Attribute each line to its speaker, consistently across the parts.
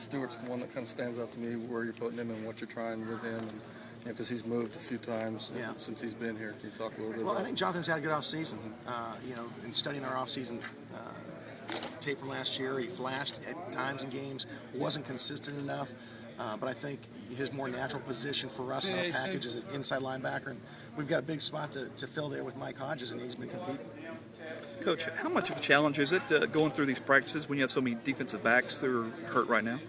Speaker 1: Stewart's the one that kind of stands out to me, where you're putting him and what you're trying with him, and because he's moved a few times since he's been here. Can you talk a little bit about
Speaker 2: I think Jonathan's had a good offseason. In studying our offseason tape from last year, he flashed at times in games, wasn't consistent enough. But I think his more natural position for us in our package is an inside linebacker, and we've got a big spot to fill there with Mike Hodges, and he's been competing.
Speaker 3: Coach, how much of a challenge is it going through these practices when you have so many defensive backs that are hurt right now?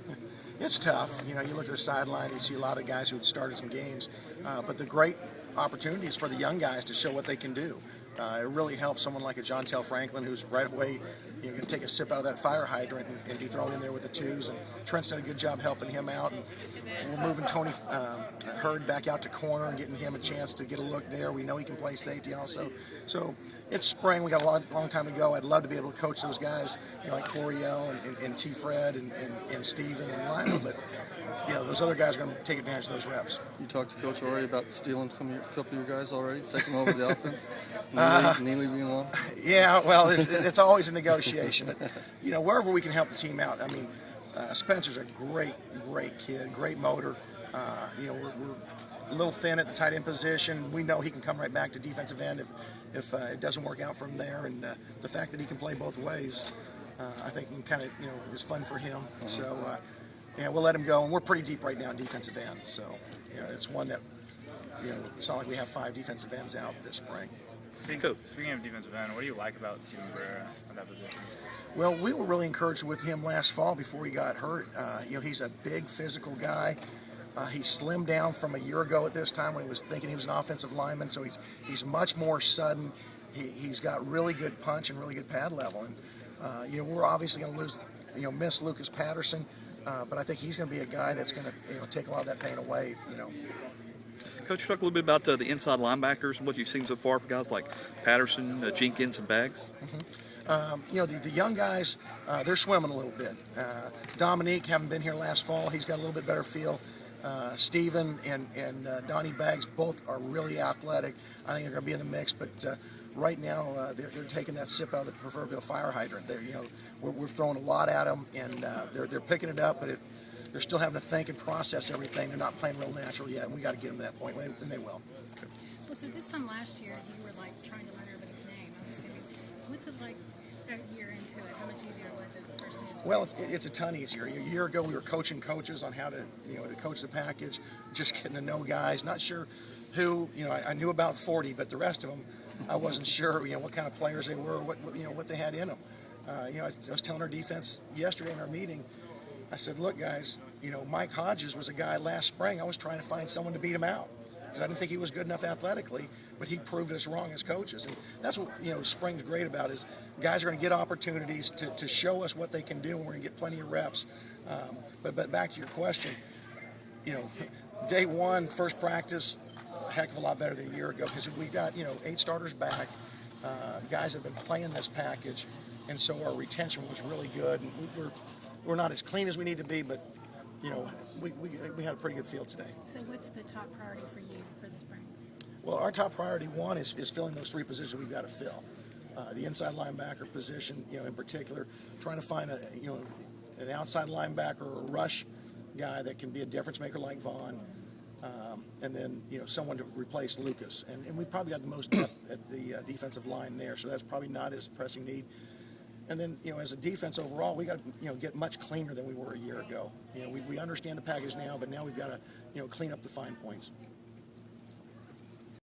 Speaker 2: It's tough. You look at the sideline, you see a lot of guys who had started some games, but the great opportunity is for the young guys to show what they can do. It really helps someone like a Jontel Franklin, who's right away going to take a sip out of that fire hydrant and be thrown in there with the twos. And Trent's done a good job helping him out. And we're moving Tony Hurd back out to corner and getting him a chance to get a look there. We know he can play safety also. So it's spring. We got a long time to go. I'd love to be able to coach those guys, like Coriel and T. Fred and Steven and Lionel, but those other guys are going to take advantage of those reps.
Speaker 1: You talked to Coach already about stealing a couple of your guys already, taking over the offense? Neely being one?
Speaker 2: Yeah, well, it's always a negotiation. But, wherever we can help the team out. I mean, Spencer's a great kid, great motor. We're a little thin at the tight end position. We know he can come right back to defensive end if it doesn't work out from there. And the fact that he can play both ways, I think kind of, is fun for him. So, we'll let him go. And we're pretty deep right now in defensive end. So, it's one that, it's not like we have 5 defensive ends out this spring.
Speaker 4: Speaking of defensive end, what do you like about Steven DeRuyter at that position?
Speaker 2: Well, we were really encouraged with him last fall before he got hurt. He's a big physical guy. He slimmed down from a year ago at this time when he was thinking he was an offensive lineman, so he's much more sudden. He's got really good punch and really good pad level. And, we're obviously going to miss Lucas Patterson, but I think he's going to be a guy that's going to take a lot of that pain away,
Speaker 3: Coach, talk a little bit about the inside linebackers and what you've seen so far for guys like Patterson, Jenkins, and Baggs.
Speaker 2: The young guys, they're swimming a little bit. Dominique, having been here last fall, he's got a little bit better feel. Steven and Donnie Baggs both are really athletic. I think they're going to be in the mix, but right now they're taking that sip out of the proverbial fire hydrant. We're throwing a lot at them, and they're picking it up, but they're still having to think and process everything. They're not playing real natural yet, and we got to get them to that point, and they will.
Speaker 5: Well, so this time last year, you were trying to learn everybody's name, I'm assuming. What's it like a year into it? How much easier was it the first day?
Speaker 2: Well, it's a ton easier. A year ago, we were coaching coaches on how to, to coach the package, just getting to know guys. Not sure who, I knew about 40, but the rest of them, I wasn't sure, what kind of players they were, what they had in them. I was telling our defense yesterday in our meeting, I said, look, guys, Mike Hodges was a guy last spring. I was trying to find someone to beat him out because I didn't think he was good enough athletically, but he proved us wrong as coaches. And that's what, spring's great about is guys are going to get opportunities to show us what they can do, and we're going to get plenty of reps. But back to your question, day one, first practice, a heck of a lot better than a year ago because we got, 8 starters back, guys that have been playing this package, and so our retention was really good. And we're not as clean as we need to be, but we had a pretty good field today.
Speaker 5: So what's the top priority for you for the spring?
Speaker 2: Well, our top priority one is filling those 3 positions we've got to fill. The inside linebacker position, in particular, trying to find an outside linebacker or a rush guy that can be a difference maker like Vaughn, and then someone to replace Lucas. And we probably got the most depth at the defensive line there, so that's probably not as pressing need. And then, as a defense overall, we got to, get much cleaner than we were a year ago. We understand the package now, but now we've got to, clean up the fine points.